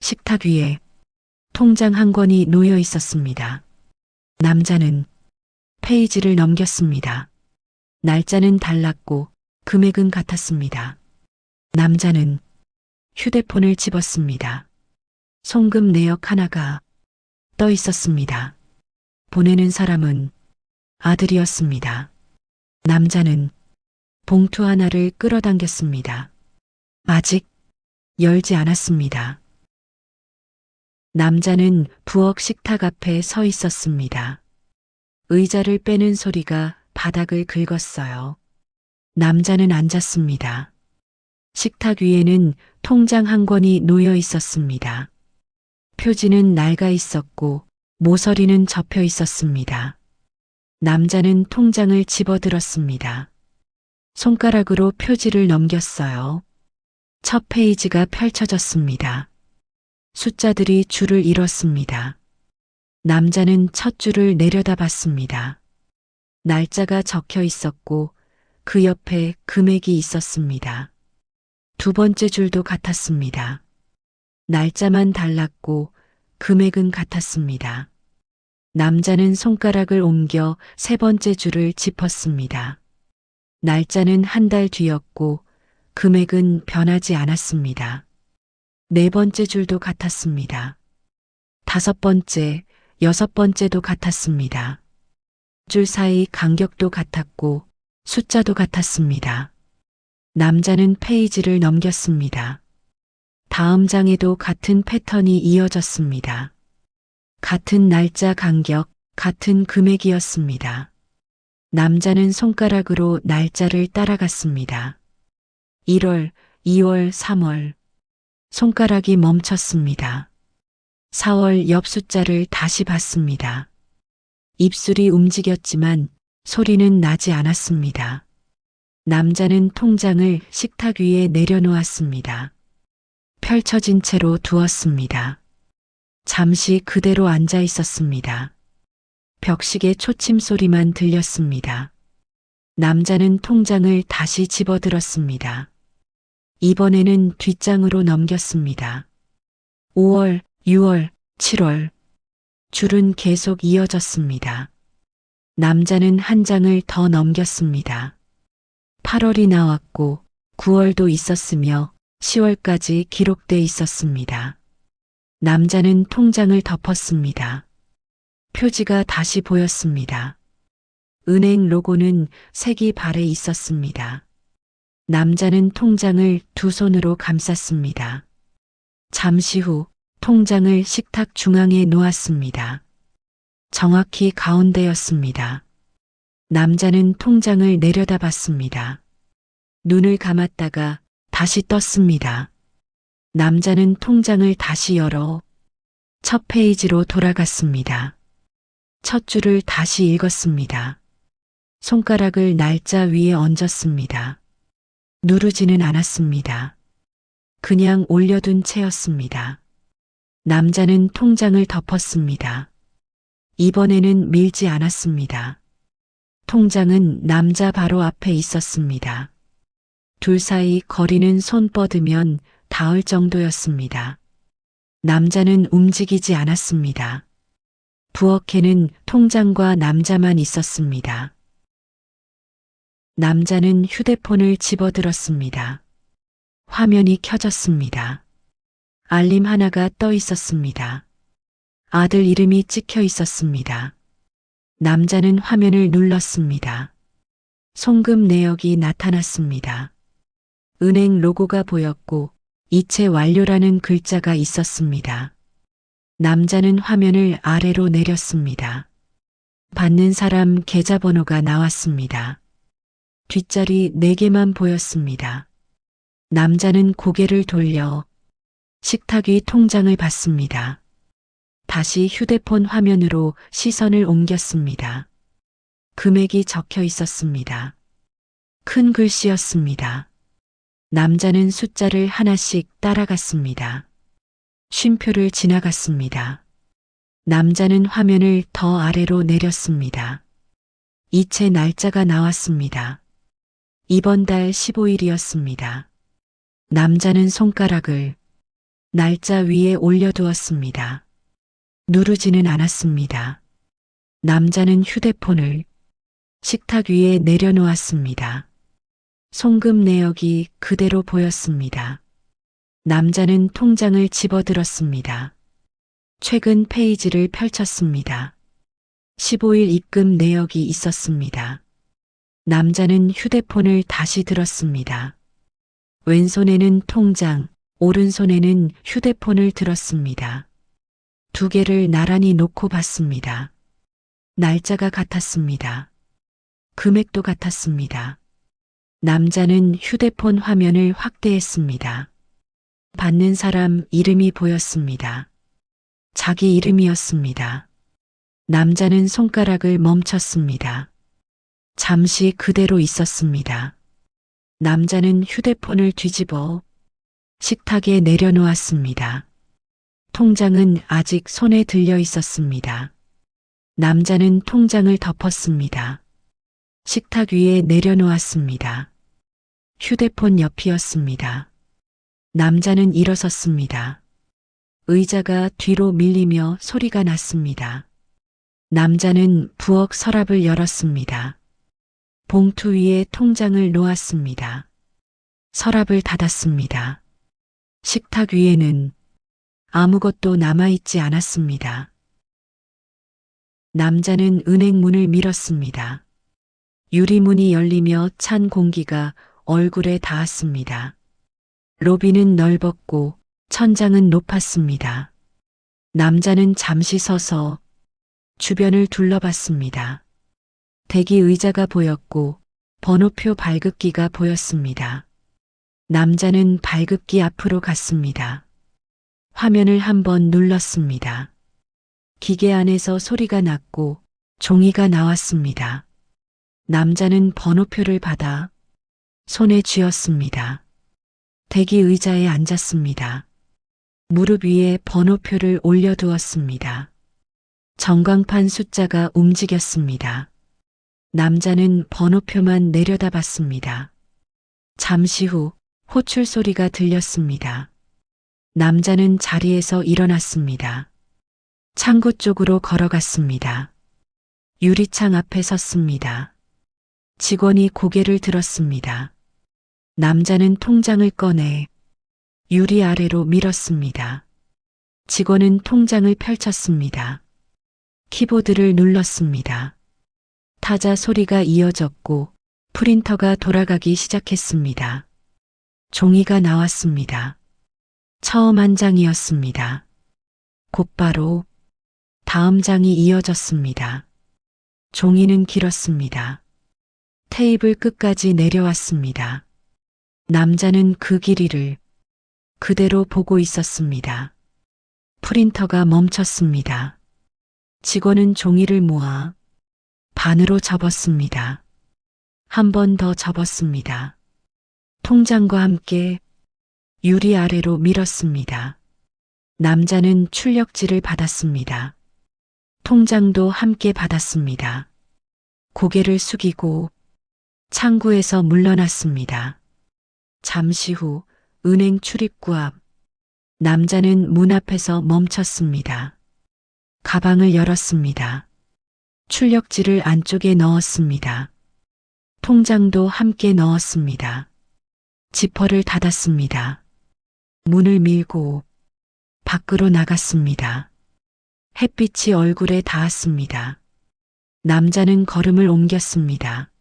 식탁 위에 통장 한 권이 놓여 있었습니다. 남자는 페이지를 넘겼습니다. 날짜는 달랐고 금액은 같았습니다. 남자는 휴대폰을 집었습니다. 송금 내역 하나가 떠 있었습니다. 보내는 사람은 아들이었습니다. 남자는 봉투 하나를 끌어당겼습니다. 아직 열지 않았습니다. 남자는 부엌 식탁 앞에 서 있었습니다. 의자를 빼는 소리가 바닥을 긁었어요. 남자는 앉았습니다. 식탁 위에는 통장 한 권이 놓여 있었습니다. 표지는 낡아 있었고 모서리는 접혀 있었습니다. 남자는 통장을 집어들었습니다. 손가락으로 표지를 넘겼어요. 첫 페이지가 펼쳐졌습니다. 숫자들이 줄을 이뤘습니다. 남자는 첫 줄을 내려다봤습니다. 날짜가 적혀 있었고 그 옆에 금액이 있었습니다. 두 번째 줄도 같았습니다. 날짜만 달랐고 금액은 같았습니다. 남자는 손가락을 옮겨 세 번째 줄을 짚었습니다. 날짜는 한 달 뒤였고 금액은 변하지 않았습니다. 네 번째 줄도 같았습니다. 다섯 번째, 여섯 번째도 같았습니다. 줄 사이 간격도 같았고 숫자도 같았습니다. 남자는 페이지를 넘겼습니다. 다음 장에도 같은 패턴이 이어졌습니다. 같은 날짜 간격, 같은 금액이었습니다. 남자는 손가락으로 날짜를 따라갔습니다. 1월, 2월, 3월. 손가락이 멈췄습니다. 4월 옆 숫자를 다시 봤습니다. 입술이 움직였지만 소리는 나지 않았습니다. 남자는 통장을 식탁 위에 내려놓았습니다. 펼쳐진 채로 두었습니다. 잠시 그대로 앉아 있었습니다. 벽식의 초침 소리만 들렸습니다. 남자는 통장을 다시 집어들었습니다. 이번에는 뒷장으로 넘겼습니다. 5월, 6월, 7월. 줄은 계속 이어졌습니다. 남자는 한 장을 더 넘겼습니다. 8월이 나왔고 9월도 있었으며 10월까지 기록돼 있었습니다. 남자는 통장을 덮었습니다. 표지가 다시 보였습니다. 은행 로고는 색이 발에 있었습니다. 남자는 통장을 두 손으로 감쌌습니다. 잠시 후 통장을 식탁 중앙에 놓았습니다. 정확히 가운데였습니다. 남자는 통장을 내려다봤습니다. 눈을 감았다가 다시 떴습니다. 남자는 통장을 다시 열어 첫 페이지로 돌아갔습니다. 첫 줄을 다시 읽었습니다. 손가락을 날짜 위에 얹었습니다. 누르지는 않았습니다. 그냥 올려둔 채였습니다. 남자는 통장을 덮었습니다. 이번에는 밀지 않았습니다. 통장은 남자 바로 앞에 있었습니다. 둘 사이 거리는 손 뻗으면 닿을 정도였습니다. 남자는 움직이지 않았습니다. 부엌에는 통장과 남자만 있었습니다. 남자는 휴대폰을 집어들었습니다. 화면이 켜졌습니다. 알림 하나가 떠 있었습니다. 아들 이름이 찍혀 있었습니다. 남자는 화면을 눌렀습니다. 송금 내역이 나타났습니다. 은행 로고가 보였고 이체 완료라는 글자가 있었습니다. 남자는 화면을 아래로 내렸습니다. 받는 사람 계좌번호가 나왔습니다. 뒷자리 4개만 보였습니다. 남자는 고개를 돌려 식탁 위 통장을 봤습니다. 다시 휴대폰 화면으로 시선을 옮겼습니다. 금액이 적혀 있었습니다. 큰 글씨였습니다. 남자는 숫자를 하나씩 따라갔습니다. 쉼표를 지나갔습니다. 남자는 화면을 더 아래로 내렸습니다. 이체 날짜가 나왔습니다. 이번 달 15일이었습니다. 남자는 손가락을 날짜 위에 올려두었습니다. 누르지는 않았습니다. 남자는 휴대폰을 식탁 위에 내려놓았습니다. 송금 내역이 그대로 보였습니다. 남자는 통장을 집어들었습니다. 최근 페이지를 펼쳤습니다. 15일 입금 내역이 있었습니다. 남자는 휴대폰을 다시 들었습니다. 왼손에는 통장, 오른손에는 휴대폰을 들었습니다. 두 개를 나란히 놓고 봤습니다. 날짜가 같았습니다. 금액도 같았습니다. 남자는 휴대폰 화면을 확대했습니다. 받는 사람 이름이 보였습니다. 자기 이름이었습니다. 남자는 손가락을 멈췄습니다. 잠시 그대로 있었습니다. 남자는 휴대폰을 뒤집어 식탁에 내려놓았습니다. 통장은 아직 손에 들려 있었습니다. 남자는 통장을 덮었습니다. 식탁 위에 내려놓았습니다. 휴대폰 옆이었습니다. 남자는 일어섰습니다. 의자가 뒤로 밀리며 소리가 났습니다. 남자는 부엌 서랍을 열었습니다. 봉투 위에 통장을 놓았습니다. 서랍을 닫았습니다. 식탁 위에는 아무것도 남아있지 않았습니다. 남자는 은행 문을 밀었습니다. 유리문이 열리며 찬 공기가 얼굴에 닿았습니다. 로비는 넓었고 천장은 높았습니다. 남자는 잠시 서서 주변을 둘러봤습니다. 대기 의자가 보였고 번호표 발급기가 보였습니다. 남자는 발급기 앞으로 갔습니다. 화면을 한번 눌렀습니다. 기계 안에서 소리가 났고 종이가 나왔습니다. 남자는 번호표를 받아 손에 쥐었습니다. 대기 의자에 앉았습니다. 무릎 위에 번호표를 올려두었습니다. 전광판 숫자가 움직였습니다. 남자는 번호표만 내려다봤습니다. 잠시 후 호출 소리가 들렸습니다. 남자는 자리에서 일어났습니다. 창구 쪽으로 걸어갔습니다. 유리창 앞에 섰습니다. 직원이 고개를 들었습니다. 남자는 통장을 꺼내 유리 아래로 밀었습니다. 직원은 통장을 펼쳤습니다. 키보드를 눌렀습니다. 타자 소리가 이어졌고 프린터가 돌아가기 시작했습니다. 종이가 나왔습니다. 처음 한 장이었습니다. 곧바로 다음 장이 이어졌습니다. 종이는 길었습니다. 테이블 끝까지 내려왔습니다. 남자는 그 길이를 그대로 보고 있었습니다. 프린터가 멈췄습니다. 직원은 종이를 모아 반으로 접었습니다. 한 번 더 접었습니다. 통장과 함께 유리 아래로 밀었습니다. 남자는 출력지를 받았습니다. 통장도 함께 받았습니다. 고개를 숙이고 창구에서 물러났습니다. 잠시 후 은행 출입구 앞 남자는 문 앞에서 멈췄습니다. 가방을 열었습니다. 출력지를 안쪽에 넣었습니다. 통장도 함께 넣었습니다. 지퍼를 닫았습니다. 문을 밀고 밖으로 나갔습니다. 햇빛이 얼굴에 닿았습니다. 남자는 걸음을 옮겼습니다.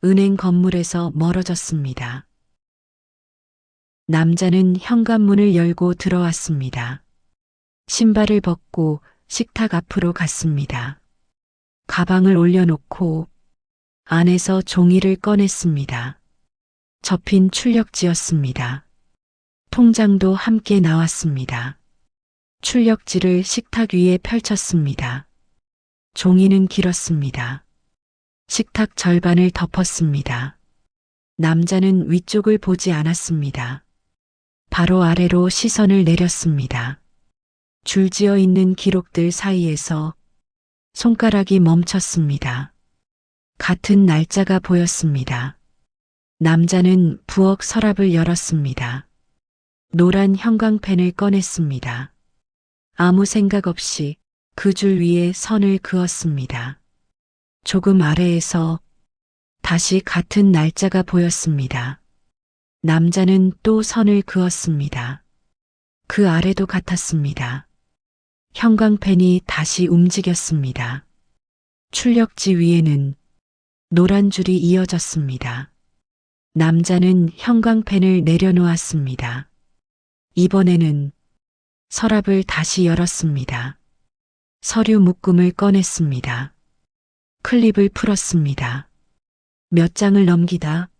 은행 건물에서 멀어졌습니다. 남자는 현관문을 열고 들어왔습니다. 신발을 벗고 식탁 앞으로 갔습니다. 가방을 올려놓고 안에서 종이를 꺼냈습니다. 접힌 출력지였습니다. 통장도 함께 나왔습니다. 출력지를 식탁 위에 펼쳤습니다. 종이는 길었습니다. 식탁 절반을 덮었습니다. 남자는 위쪽을 보지 않았습니다. 바로 아래로 시선을 내렸습니다. 줄지어 있는 기록들 사이에서 손가락이 멈췄습니다. 같은 날짜가 보였습니다. 남자는 부엌 서랍을 열었습니다. 노란 형광펜을 꺼냈습니다. 아무 생각 없이 그 줄 위에 선을 그었습니다. 조금 아래에서 다시 같은 날짜가 보였습니다. 남자는 또 선을 그었습니다. 그 아래도 같았습니다. 형광펜이 다시 움직였습니다. 출력지 위에는 노란 줄이 이어졌습니다. 남자는 형광펜을 내려놓았습니다. 이번에는 서랍을 다시 열었습니다. 서류 묶음을 꺼냈습니다. 클립을 풀었습니다. 몇 장을 넘기다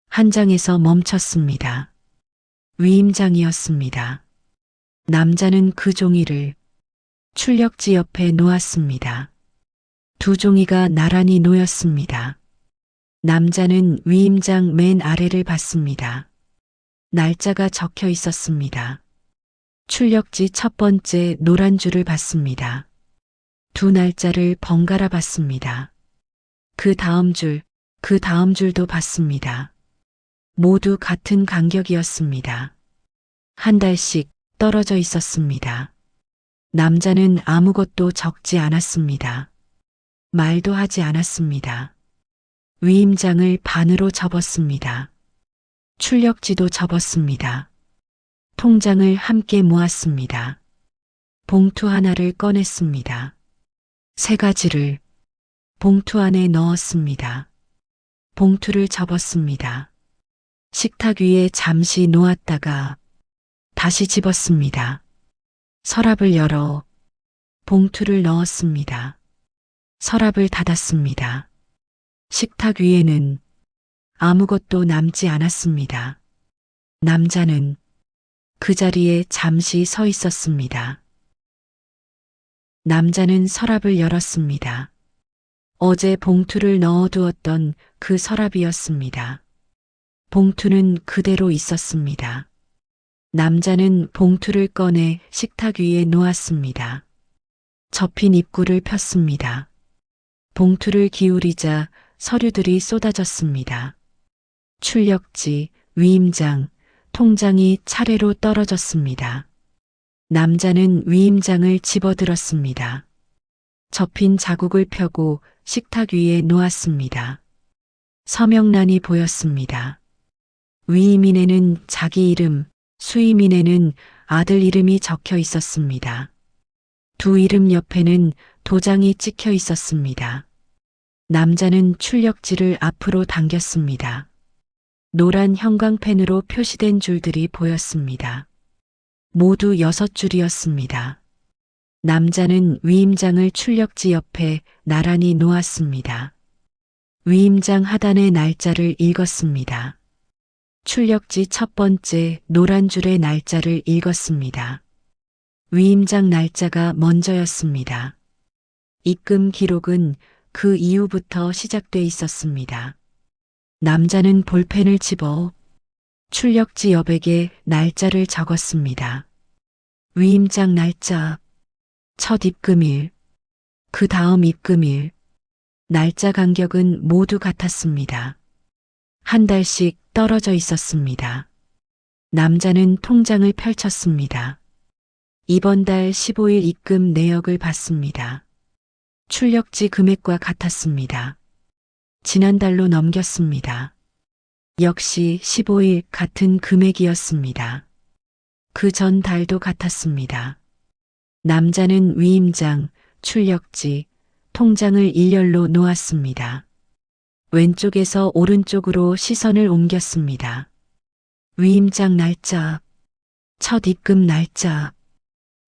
한 장에서 멈췄습니다. 위임장이었습니다. 남자는 그 종이를 출력지 옆에 놓았습니다. 두 종이가 나란히 놓였습니다. 남자는 위임장 맨 아래를 봤습니다. 날짜가 적혀 있었습니다. 출력지 첫 번째 노란 줄을 봤습니다. 두 날짜를 번갈아 봤습니다. 그 다음 줄도 봤습니다. 모두 같은 간격이었습니다. 한 달씩 떨어져 있었습니다. 남자는 아무것도 적지 않았습니다. 말도 하지 않았습니다. 위임장을 반으로 접었습니다. 출력지도 접었습니다. 통장을 함께 모았습니다. 봉투 하나를 꺼냈습니다. 세 가지를 봉투 안에 넣었습니다. 봉투를 접었습니다. 식탁 위에 잠시 놓았다가 다시 집었습니다. 서랍을 열어 봉투를 넣었습니다. 서랍을 닫았습니다. 식탁 위에는 아무것도 남지 않았습니다. 남자는 그 자리에 잠시 서 있었습니다. 남자는 서랍을 열었습니다. 어제 봉투를 넣어두었던 그 서랍이었습니다. 봉투는 그대로 있었습니다. 남자는 봉투를 꺼내 식탁 위에 놓았습니다. 접힌 입구를 폈습니다. 봉투를 기울이자 서류들이 쏟아졌습니다. 출력지, 위임장, 통장이 차례로 떨어졌습니다. 남자는 위임장을 집어들었습니다. 접힌 자국을 펴고 식탁 위에 놓았습니다. 서명란이 보였습니다. 위임인에는 자기 이름, 수임인에는 아들 이름이 적혀 있었습니다. 두 이름 옆에는 도장이 찍혀 있었습니다. 남자는 출력지를 앞으로 당겼습니다. 노란 형광펜으로 표시된 줄들이 보였습니다. 모두 6줄이었습니다. 남자는 위임장을 출력지 옆에 나란히 놓았습니다. 위임장 하단의 날짜를 읽었습니다. 출력지 첫 번째 노란 줄의 날짜를 읽었습니다. 위임장 날짜가 먼저였습니다. 입금 기록은 그 이후부터 시작돼 있었습니다. 남자는 볼펜을 집어 출력지 여백에 날짜를 적었습니다. 위임장 날짜, 첫 입금일, 그 다음 입금일, 날짜 간격은 모두 같았습니다. 한 달씩 떨어져 있었습니다. 남자는 통장을 펼쳤습니다. 이번 달 15일 입금 내역을 봤습니다. 출력지 금액과 같았습니다. 지난달로 넘겼습니다. 역시 15일 같은 금액이었습니다. 그 전 달도 같았습니다. 남자는 위임장, 출력지, 통장을 일렬로 놓았습니다. 왼쪽에서 오른쪽으로 시선을 옮겼습니다. 위임장 날짜, 첫 입금 날짜,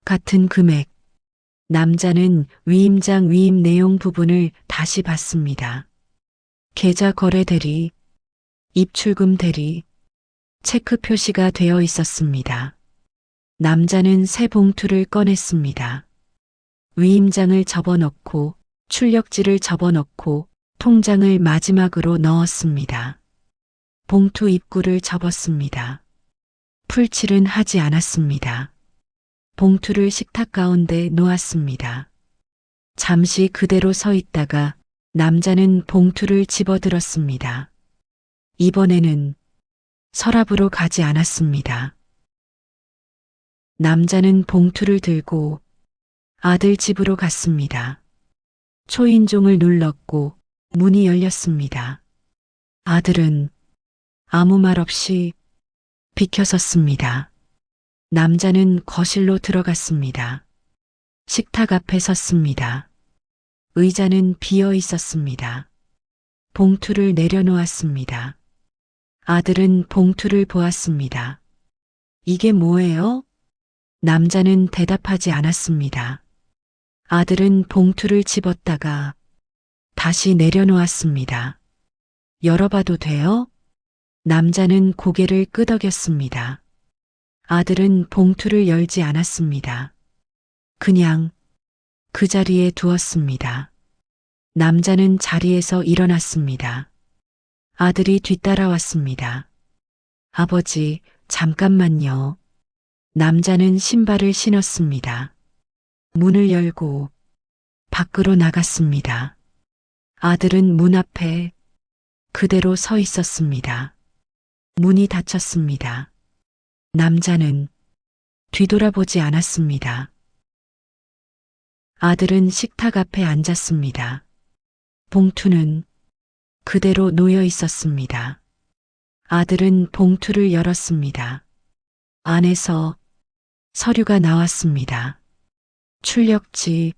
같은 금액. 남자는 위임장 위임 내용 부분을 다시 봤습니다. 계좌 거래 대리, 입출금 대리, 체크 표시가 되어 있었습니다. 남자는 새 봉투를 꺼냈습니다. 위임장을 접어넣고 출력지를 접어넣고 통장을 마지막으로 넣었습니다. 봉투 입구를 접었습니다. 풀칠은 하지 않았습니다. 봉투를 식탁 가운데 놓았습니다. 잠시 그대로 서 있다가 남자는 봉투를 집어들었습니다. 이번에는 서랍으로 가지 않았습니다. 남자는 봉투를 들고 아들 집으로 갔습니다. 초인종을 눌렀고 문이 열렸습니다. 아들은 아무 말 없이 비켜섰습니다. 남자는 거실로 들어갔습니다. 식탁 앞에 섰습니다. 의자는 비어 있었습니다. 봉투를 내려놓았습니다. 아들은 봉투를 보았습니다. 이게 뭐예요? 남자는 대답하지 않았습니다. 아들은 봉투를 집었다가 다시 내려놓았습니다. 열어봐도 돼요? 남자는 고개를 끄덕였습니다. 아들은 봉투를 열지 않았습니다. 그냥 그 자리에 두었습니다. 남자는 자리에서 일어났습니다. 아들이 뒤따라왔습니다. 아버지, 잠깐만요. 남자는 신발을 신었습니다. 문을 열고 밖으로 나갔습니다. 아들은 문 앞에 그대로 서 있었습니다. 문이 닫혔습니다. 남자는 뒤돌아보지 않았습니다. 아들은 식탁 앞에 앉았습니다. 봉투는 그대로 놓여 있었습니다. 아들은 봉투를 열었습니다. 안에서 서류가 나왔습니다. 출력지,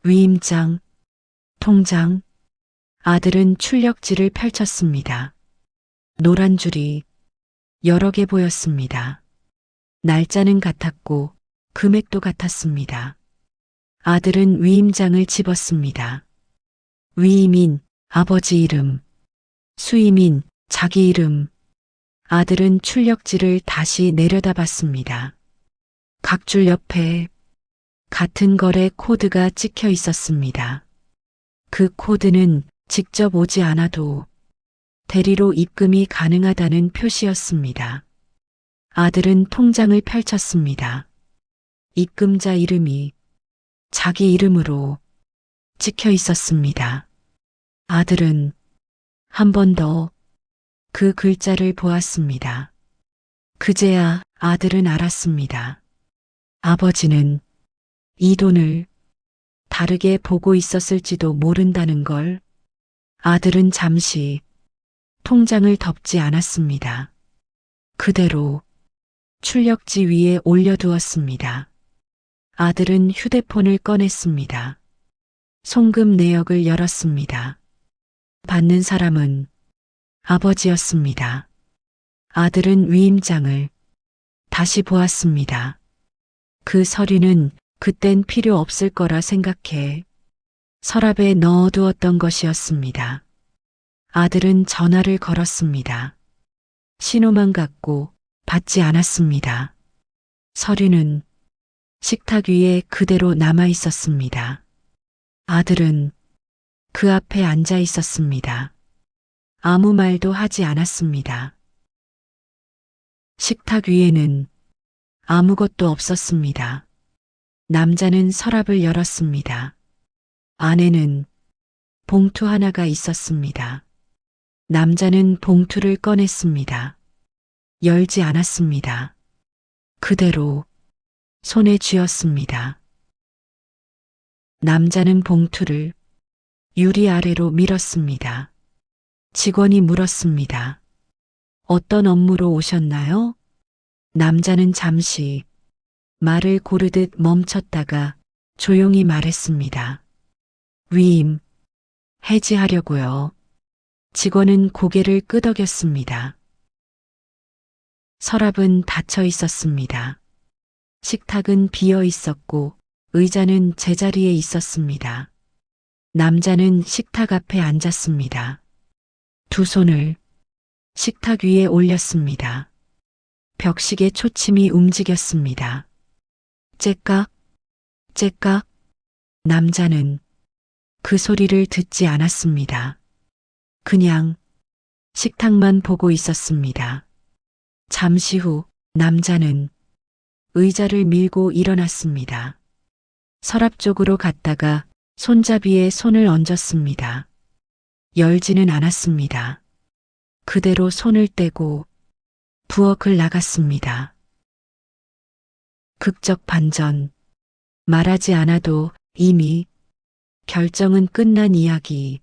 위임장, 통장. 아들은 출력지를 펼쳤습니다. 노란 줄이 여러 개 보였습니다. 날짜는 같았고 금액도 같았습니다. 아들은 위임장을 집었습니다. 위임인 아버지 이름, 수임인 자기 이름. 아들은 출력지를 다시 내려다봤습니다. 각 줄 옆에 같은 거래 코드가 찍혀 있었습니다. 그 코드는 직접 오지 않아도 대리로 입금이 가능하다는 표시였습니다. 아들은 통장을 펼쳤습니다. 입금자 이름이 자기 이름으로 찍혀 있었습니다. 아들은 한 번 더 그 글자를 보았습니다. 그제야 아들은 알았습니다. 아버지는 이 돈을 다르게 보고 있었을지도 모른다는 걸. 아들은 잠시 통장을 덮지 않았습니다. 그대로 출력지 위에 올려두었습니다. 아들은 휴대폰을 꺼냈습니다. 송금 내역을 열었습니다. 받는 사람은 아버지였습니다. 아들은 위임장을 다시 보았습니다. 그 서류는 그땐 필요 없을 거라 생각해 서랍에 넣어두었던 것이었습니다. 아들은 전화를 걸었습니다. 신호만 갔고 받지 않았습니다. 서류는 식탁 위에 그대로 남아 있었습니다. 아들은 그 앞에 앉아 있었습니다. 아무 말도 하지 않았습니다. 식탁 위에는 아무것도 없었습니다. 남자는 서랍을 열었습니다. 안에는 봉투 하나가 있었습니다. 남자는 봉투를 꺼냈습니다. 열지 않았습니다. 그대로 손에 쥐었습니다. 남자는 봉투를 유리 아래로 밀었습니다. 직원이 물었습니다. 어떤 업무로 오셨나요? 남자는 잠시 말을 고르듯 멈췄다가 조용히 말했습니다. 위임, 해지하려고요. 직원은 고개를 끄덕였습니다. 서랍은 닫혀 있었습니다. 식탁은 비어 있었고 의자는 제자리에 있었습니다. 남자는 식탁 앞에 앉았습니다. 두 손을 식탁 위에 올렸습니다. 벽식의 초침이 움직였습니다. 째깍, 째깍. 남자는 그 소리를 듣지 않았습니다. 그냥 식탁만 보고 있었습니다. 잠시 후 남자는 의자를 밀고 일어났습니다. 서랍 쪽으로 갔다가 손잡이에 손을 얹었습니다. 열지는 않았습니다. 그대로 손을 떼고 부엌을 나갔습니다. 극적 반전. 말하지 않아도 이미 결정은 끝난 이야기.